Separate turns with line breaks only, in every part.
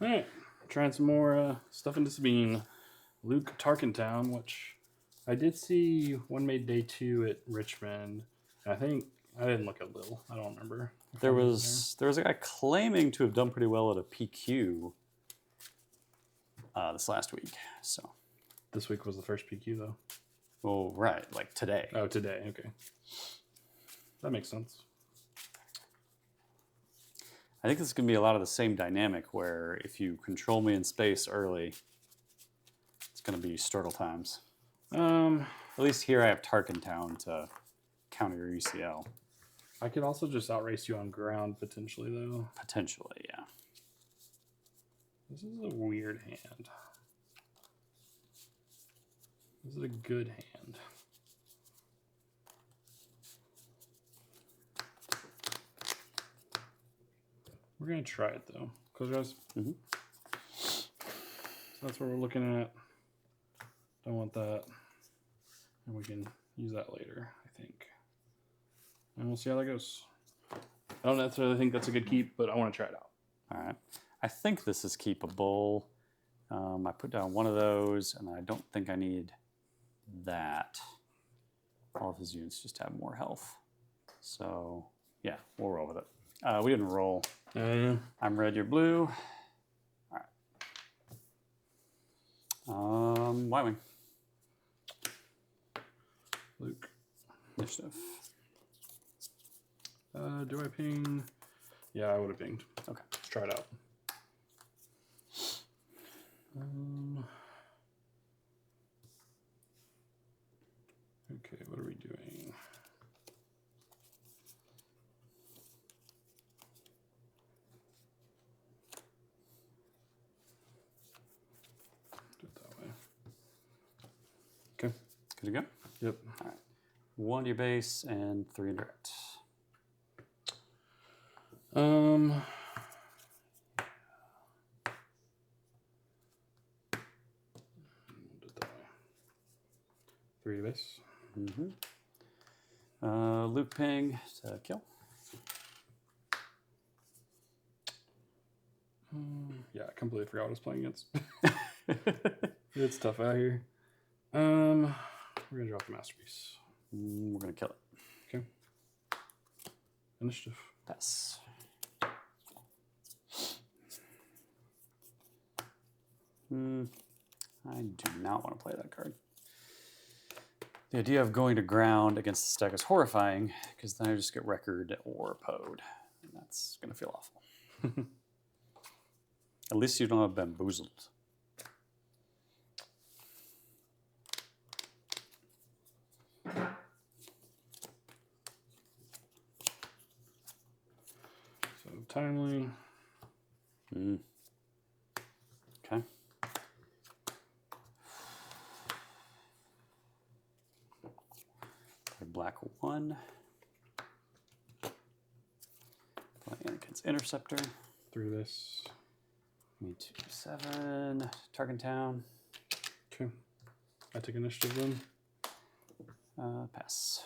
All right, trying some more stuff into Sabine. Luke Tarkentown, which I did see one made day 2 at Richmond. I think I didn't look at Lil. I don't remember.
There was a guy claiming to have done pretty well at a PQ this last week. So
this week was the first PQ though.
Oh right, like today.
Oh, today. Okay, that makes sense.
I think this is going to be a lot of the same dynamic where if you control me in space early, it's going to be Sturtle times. At least here I have Tarkentown to counter your ECL.
I could also just outrace you on ground potentially, though.
Potentially, yeah.
This is a weird hand. Is it a good hand? We're going to try it, though. Close your eyes.
Mm-hmm.
So that's what we're looking at. Don't want that. And we can use that later, I think. And we'll see how that goes. I don't necessarily think that's a good keep, but I want to try it out.
All right. I think this is keepable. I put down one of those, and I don't think I need that. All of his units just have more health. So, yeah, we'll roll with it. We didn't roll. I'm red, you're blue. All right. Y-Wing.
Luke.
Initiative.
Do I ping? Yeah, I would have pinged.
Okay.
Let's try it out. Okay, what are we doing? Do it that way. Okay.
Good to go?
Yep.
All right. 1 to your base and 3 indirect.
Do it that way. 3 to base.
Mm-hmm. Luke ping to kill.
Yeah, I completely forgot what I was playing against. It's tough out here. We're gonna drop the masterpiece.
We're gonna kill it.
Okay. Initiative.
Pass. I do not want to play that card. The idea of going to ground against the stack is horrifying because then I just get record or PO'd, and that's gonna feel awful. At least you don't have bamboozled.
So timely.
Okay. Play black 1. Play Anakin's Interceptor.
3 to base.
Me 2, 7. Tarkentown.
Okay. I take initiative then.
Pass.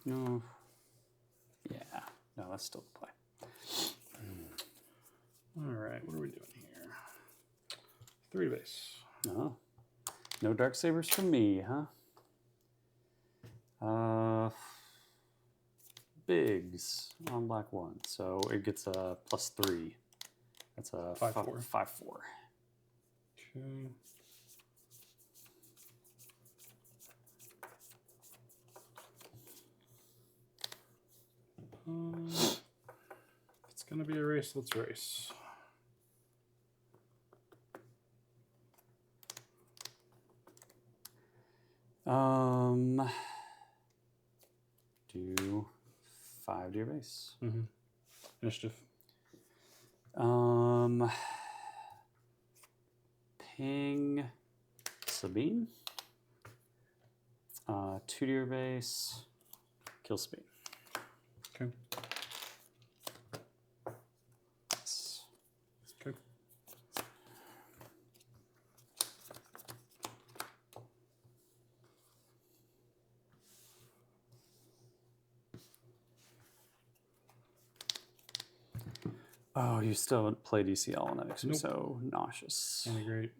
No. Yeah. No, that's still the play.
All right, what are we doing here? 3 to base.
Oh. No dark sabers for me, huh? Bigs on black 1, so it gets a +3. That's a
5/4.
5/4.
Okay. If it's gonna be a race, let's race.
Do 5 to your base.
Initiative.
Ping Sabine. 2 to your base. Kill Sabine.
Okay.
Oh, you still haven't played ECL, and that makes me
Nope.
so nauseous.
Integrate.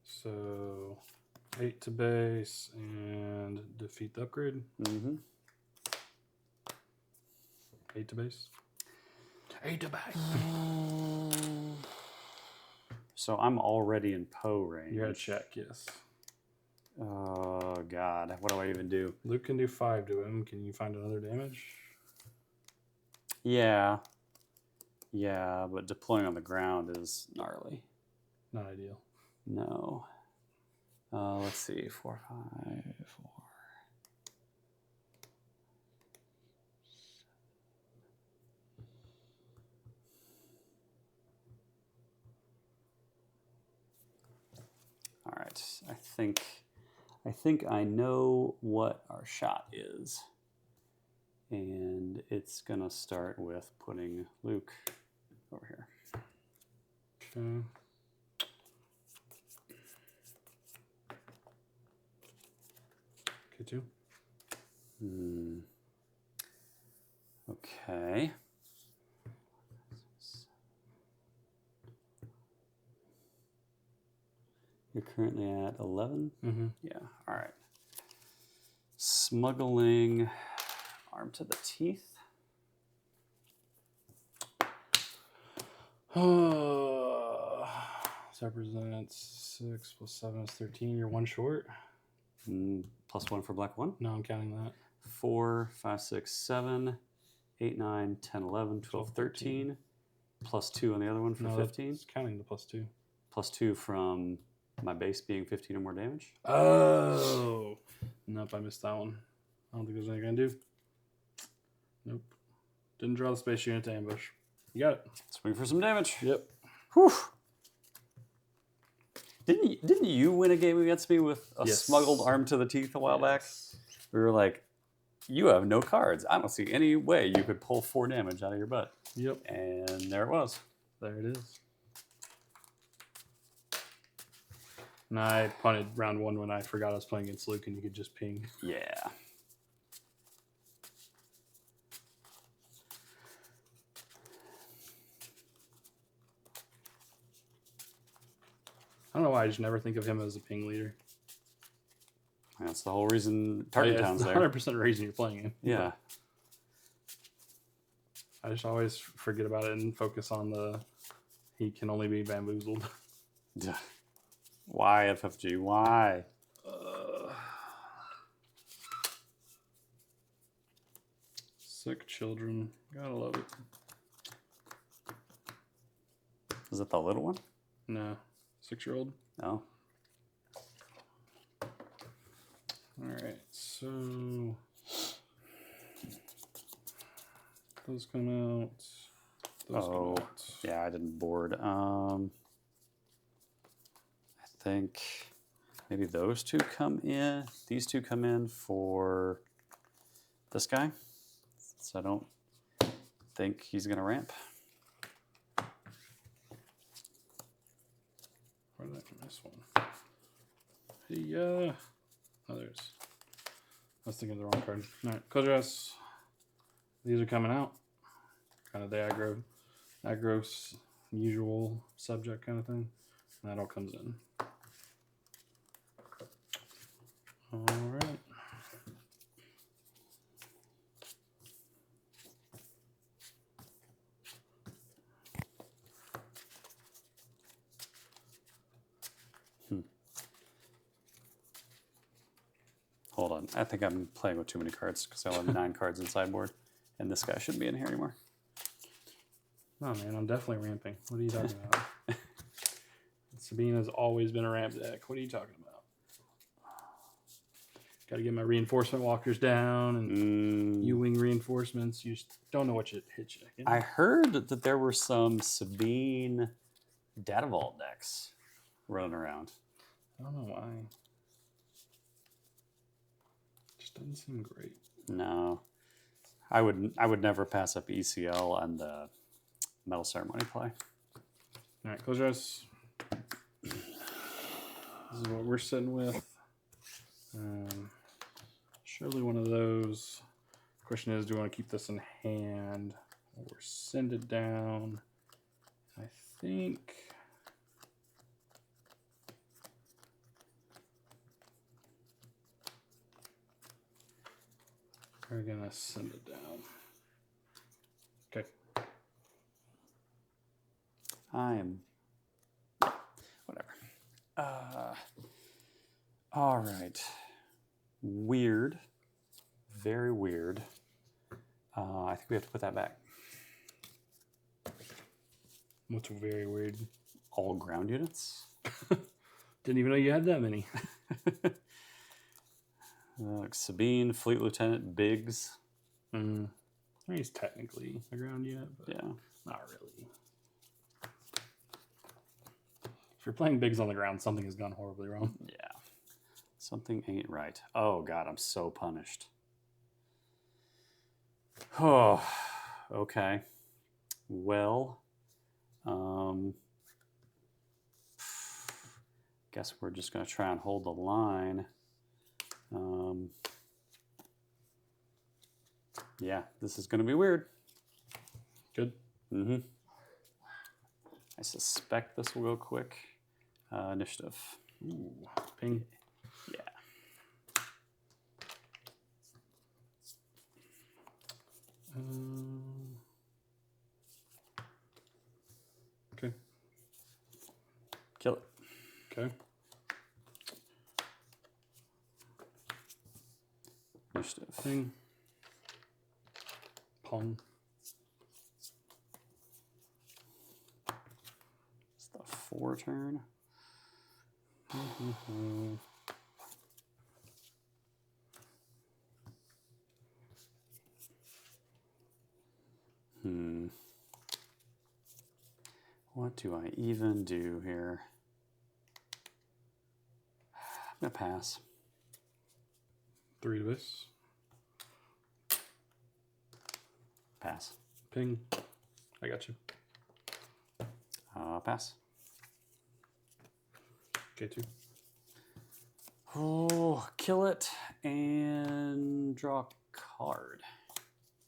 So 8 to base and defeat the upgrade.
Mm-hmm.
8 to base. 8 to base.
So I'm already in Poe range.
You gotta check, yes.
Oh, God. What do I even do?
Luke can do 5 to him. Can you find another damage?
Yeah. Yeah, but deploying on the ground is gnarly.
Not ideal.
No. Let's see. 4, 5, 4. All right. I think I know what our shot is. And it's going to start with putting Luke over here.
Okay. K2.
Okay. You're currently at 11?
Mm-hmm.
Yeah, all right. Smuggling arm to the teeth.
So that represents 6 plus 7 is 13. You're 1 short.
Plus 1 for black 1.
No, I'm counting that.
4, 5, 6, 7, 8, 9, 10, 11, 12, 13. Plus 2 on the other one for 15.
It's counting the plus 2.
Plus 2 from my base being 15 or more damage.
Oh. Nope, I missed that one. I don't think there's anything I can do. Nope. Didn't draw the space unit to ambush. You got it.
Swing for some damage.
Yep.
Whew. Didn't you win a game against me with a smuggled arm to the teeth a while back? We were like, you have no cards. I don't see any way you could pull 4 damage out of your butt.
Yep.
And there it was.
There it is. And I punted round 1 when I forgot I was playing against Luke and you could just ping.
Yeah.
I don't know why I just never think of him as a ping leader.
That's the whole reason Target Town's there.
100% the reason you're playing him.
Yeah.
I just always forget about it and focus on the he can only be bamboozled.
Why, FFG? Why?
Sick children. Gotta love it.
Is it the little one?
No. 6-year-old?
No.
Alright, so those come out. Those come out.
Yeah, I didn't board. I think maybe those 2 come in. These 2 come in for this guy. So I don't think he's going to ramp.
Where did I miss one? Hey, oh, there's. I was thinking of the wrong card. All right, close your eyes. These are coming out. Kind of the aggro usual subject kind of thing. And that all comes in. All right.
Hold on. I think I'm playing with too many cards because I have 9 cards in sideboard. And this guy shouldn't be in here anymore.
No, man, I'm definitely ramping. What are you talking about? Sabine has always been a ramp deck. What are you talking about? Got to get my reinforcement walkers down and U-wing reinforcements. You just don't know what hit you. You know?
I heard that there were some Sabine Data Vault decks running around.
I don't know why. Just doesn't seem great.
No. I would never pass up ECL on the Metal Ceremony play.
All right, close your eyes. This is what we're sitting with. Surely one of those. Question is, do we want to keep this in hand or send it down? I think we're gonna send it down. Okay.
I am. Whatever. All right. Weird. Very weird. I think we have to put that back.
What's very weird?
All ground units.
Didn't even know you had that many.
Like Sabine, Fleet Lieutenant, Biggs.
I mean, he's technically a ground unit, but
Yeah.
not really. If you're playing Biggs on the ground, something has gone horribly wrong.
Yeah. Something ain't right. Oh, God, I'm so punished. Oh, okay. Well, guess we're just going to try and hold the line. Yeah, this is going to be weird.
Good.
I suspect this will go quick. Initiative.
Ooh, ping.
Yeah.
Okay.
Kill it.
Okay.
Initiative.
Ping. Pong.
It's the 4 turn. What do I even do here? I'm going to pass.
3 to this.
Pass.
Ping. I got you.
Pass.
K2.
Oh, kill it and draw a card.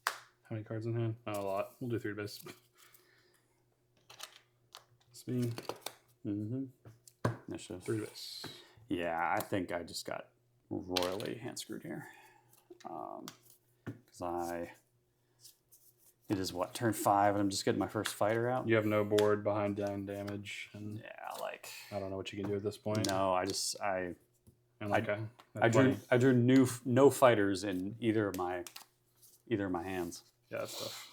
How many cards in hand? Not a lot. We'll do 3 to base. Sabine.
Initiative.
3 to base.
Yeah, I think I just got royally hand screwed here. Because it is what, turn 5, and I'm just getting my first fighter out?
You have no board behind down damage, and
Yeah, like,
I don't know what you can do at this point.
no, I
And like
I drew no fighters in either of my hands.
Yeah, that's tough.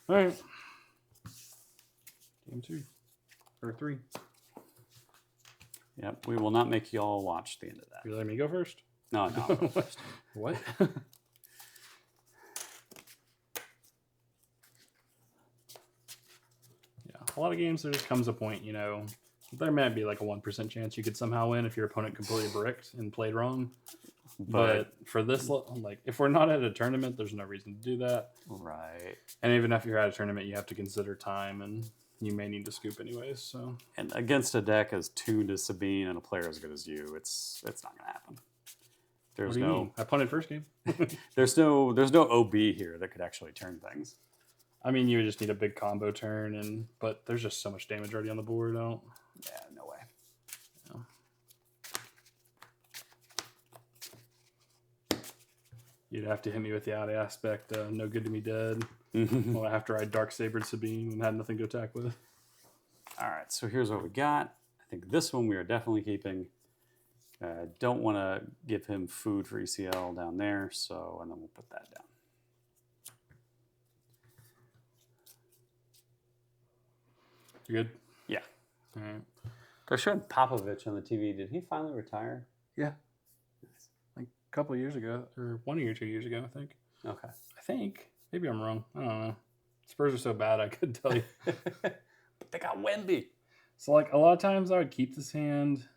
All right. Game 2 or 3.
Yep, we will not make you all watch the end of that.
You letting me go first?
No, no. I'll go first.
What? Yeah, a lot of games there just comes a point, you know, there might be like a 1% chance you could somehow win if your opponent completely bricked and played wrong. But for this, like, if we're not at a tournament, there's no reason to do that.
Right.
And even if you're at a tournament, you have to consider time, and you may need to scoop anyways. So.
And against a deck as tuned as Sabine and a player as good as you, it's not going to happen. There's
what do you mean? I punted first game.
there's no OB here that could actually turn things.
I mean, you would just need a big combo turn, but there's just so much damage already on the board.
Yeah, no way.
Yeah. You'd have to hit me with the out aspect. No good to me dead. Well, after I dark sabered Sabine and had nothing to attack with.
All right, so here's what we got. I think this one we are definitely keeping. Don't want to give him food for ECL down there, so and then we'll put that down.
You good?
Yeah.
All right.
They're showing Popovich on the TV. Did he finally retire?
Yeah. Like a couple of years ago, or 1 year, 2 years ago, I think.
Okay.
I think. Maybe I'm wrong. I don't know. Spurs are so bad, I couldn't tell you.
But they got Wemby.
So, like, a lot of times I would keep this hand,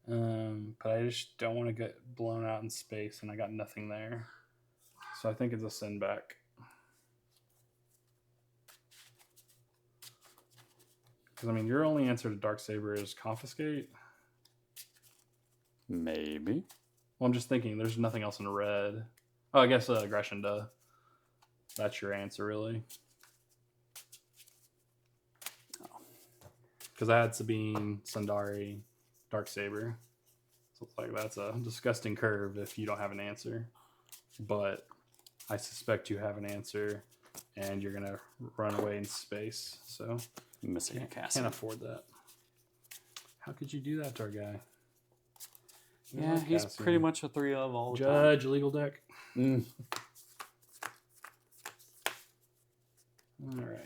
but I just don't want to get blown out in space, and I got nothing there. So I think it's a send back. Because, I mean, your only answer to Darksaber is confiscate.
Maybe.
Well, I'm just thinking there's nothing else in red. Oh, I guess aggression, duh. That's your answer, really. Because I had Sabine, Sundari, Darksaber. So it's like that's a disgusting curve if you don't have an answer. But I suspect you have an answer, and you're gonna run away in space. So
Missing a cast.
Can't afford that. How could you do that to our guy?
Yeah, he's pretty much a 3 of all the time.
Judge, illegal deck.
Mm.
All right.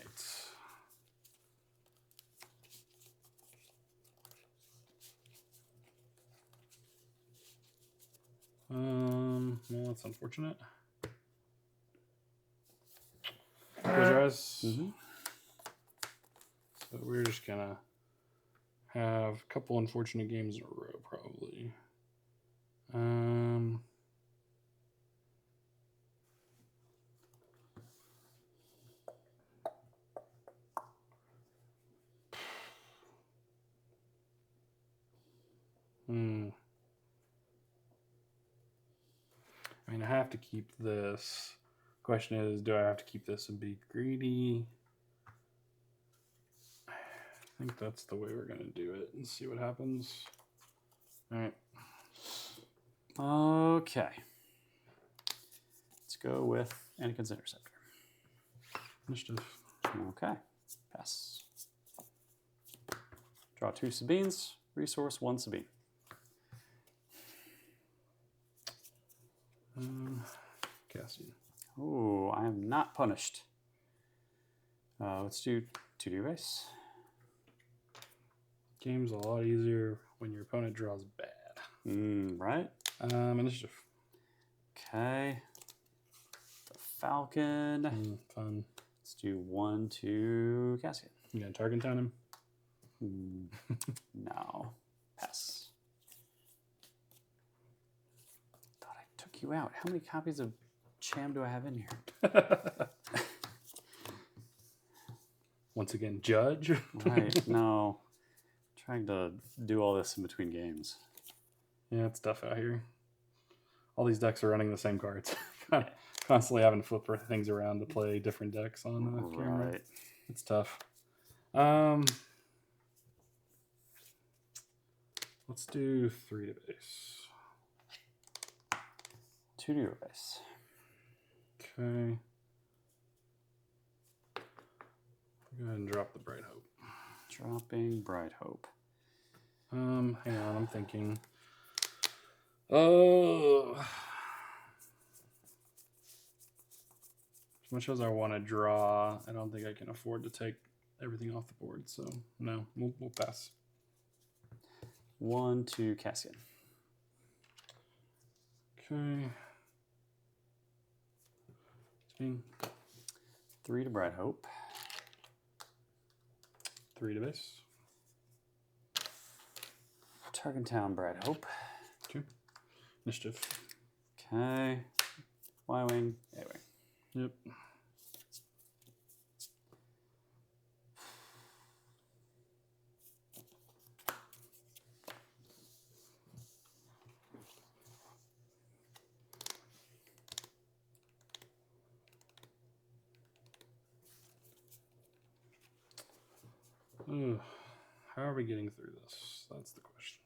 Well, that's unfortunate. Close your eyes.
Mm-hmm.
So we're just gonna have a couple unfortunate games in a row, probably. I mean, I have to keep this. Question is, do I have to keep this and be greedy? I think that's the way we're going to do it and see what happens. All right.
Okay. Let's go with Anakin's Interceptor.
Initiative.
Okay. Pass. Draw 2 Sabines. Resource 1 Sabine.
Cassian.
Oh, I am not punished. Let's do 2D race.
Game's a lot easier when your opponent draws bad.
Right?
Initiative.
Okay. The Falcon.
Fun.
Let's do 1 to Cassian.
You gonna target town him?
No. Pass. Thought I took you out. How many copies of Cham do I have in here?
Once again, Judge.
Right. No. Trying to do all this in between games.
Yeah, it's tough out here. All these decks are running the same cards. Constantly having to flip things around to play different decks on the camera.
Right.
It's tough. Let's do 3 to base.
2 to your base.
Okay. Go ahead and drop the Bright Hope.
Dropping Bright Hope.
Hang on, I'm thinking. Oh. As much as I want to draw, I don't think I can afford to take everything off the board. So no, we'll pass.
1 to Cassian.
Okay. Spin.
3 to Bright Hope.
3 to base.
Targentown Bright Hope.
Okay. Initiative.
Okay. Y-Wing, A-Wing.
Yep. Ugh. How are we getting through this? That's the question.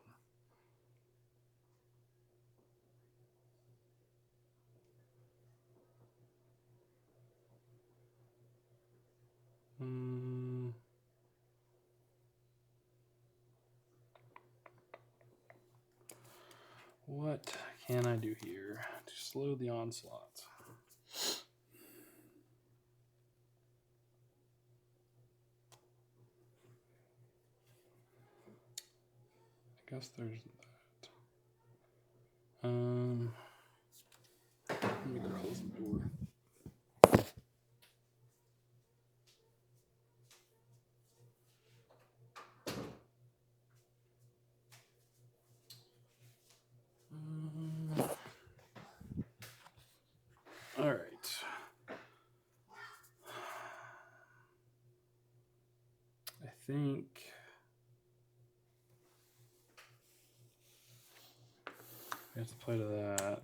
What can I do here to slow the onslaught? I guess there's that. Let me close the door. All right. I think We have to play to that.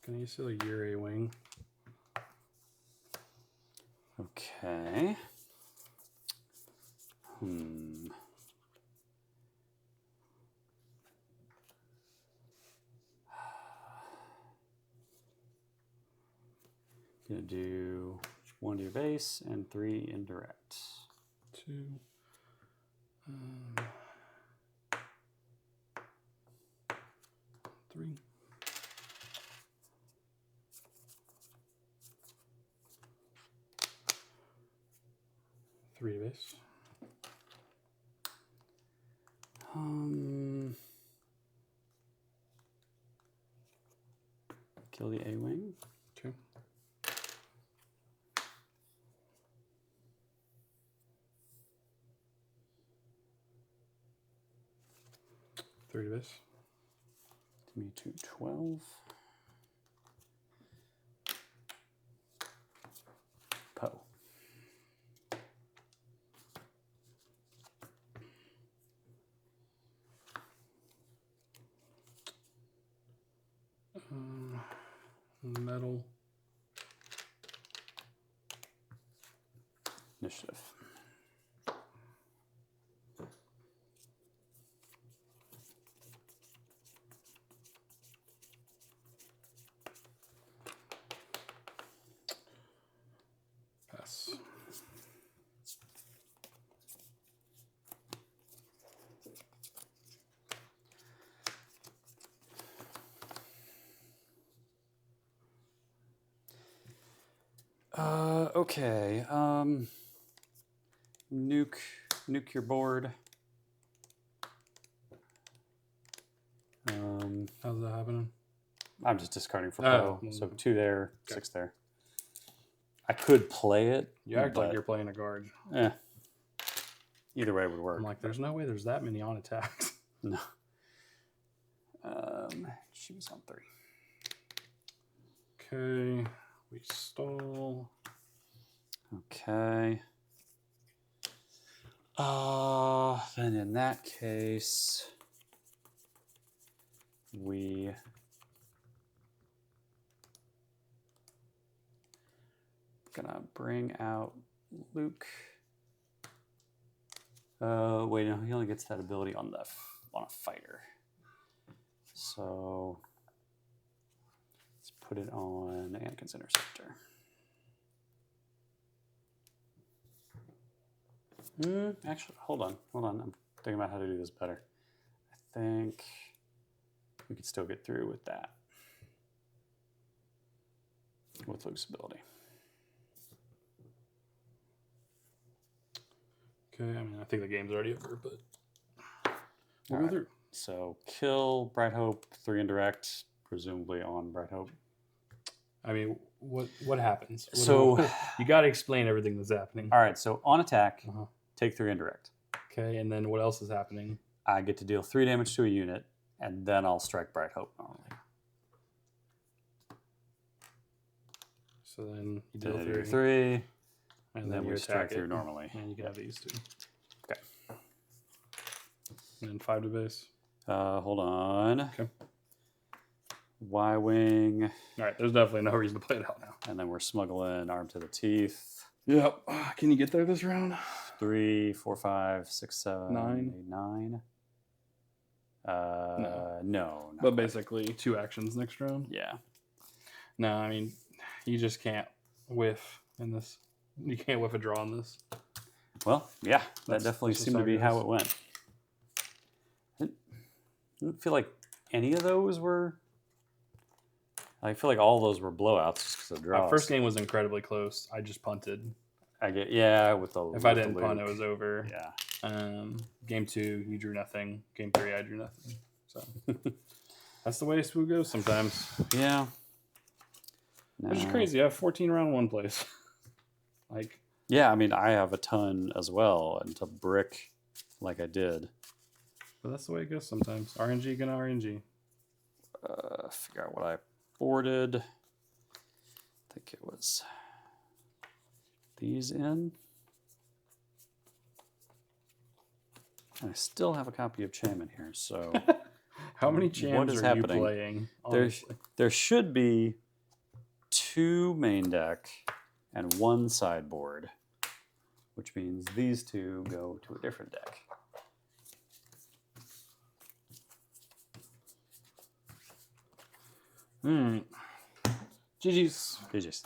Can you see a year A wing?
Okay. Gonna do 1 to your base and 3 indirect.
2. 3. 3 to base.
Kill the A-wing.
Okay. Three to base.
Give me 212. Poe.
Metal.
Initiative.
Pass.
Okay. Nuke your board.
How's that happening?
I'm just discarding for
Oh,
Poe. So 2 there,
okay.
6 there. I could play it.
You act like you're playing a guard.
Eh. Either way would work.
I'm like, there's no way there's that many on attacks.
No. She was on 3.
Okay. We stall.
Okay. Then in that case, we gonna bring out Luke. Wait, no, he only gets that ability on a fighter. So let's put it on Anakin's Interceptor. Actually, hold on. I'm thinking about how to do this better. I think we could still get through with that. With Luke's ability.
Okay, I mean, I think the game's already over, but we'll go through.
So kill Bright Hope, 3 indirect, presumably on Bright Hope.
I mean, what happens?
So
you got to explain everything that's happening.
All right, so on attack, take 3 indirect.
Okay, and then what else is happening?
I get to deal 3 damage to a unit, and then I'll strike Bright Hope normally.
So then you deal
3,
and
then
you
we strike
attack
through
it,
normally.
and you can have these 2.
Okay.
And then 5 to base.
Hold on.
Okay.
Y-wing.
All right, there's definitely no reason to play it out now.
And then we're smuggling Arm to the Teeth.
Yep. Can you get there this round?
3, 4, 5, 6, 7,
9.
8, 9.
No.
No.
But basically 2 actions next round.
Yeah.
No, I mean, you just can't whiff in this. You can't whiff a draw in this.
Well, yeah, that definitely
that's
seemed to be
how
how it went. I didn't feel like any of those were. I feel like all those were blowouts just because of draws.
My first game was incredibly close. I just punted.
With the.
If I didn't punt, it was over.
Yeah.
Game 2, you drew nothing. Game 3, I drew nothing. So that's the way Spoo goes sometimes.
Yeah.
Which is crazy. I have 14 round 1 plays. Like.
Yeah, I mean, I have a ton as well, and to brick like I did.
But that's the way it goes sometimes. RNG gonna RNG.
figure out what I boarded. I think it was these in. And I still have a copy of Cham in here, so
How many Chams
is
are you
happening?
playing? Honestly?
There should be 2 main deck and 1 sideboard, which means these 2 go to a different deck.
All right. GG's.
GG's.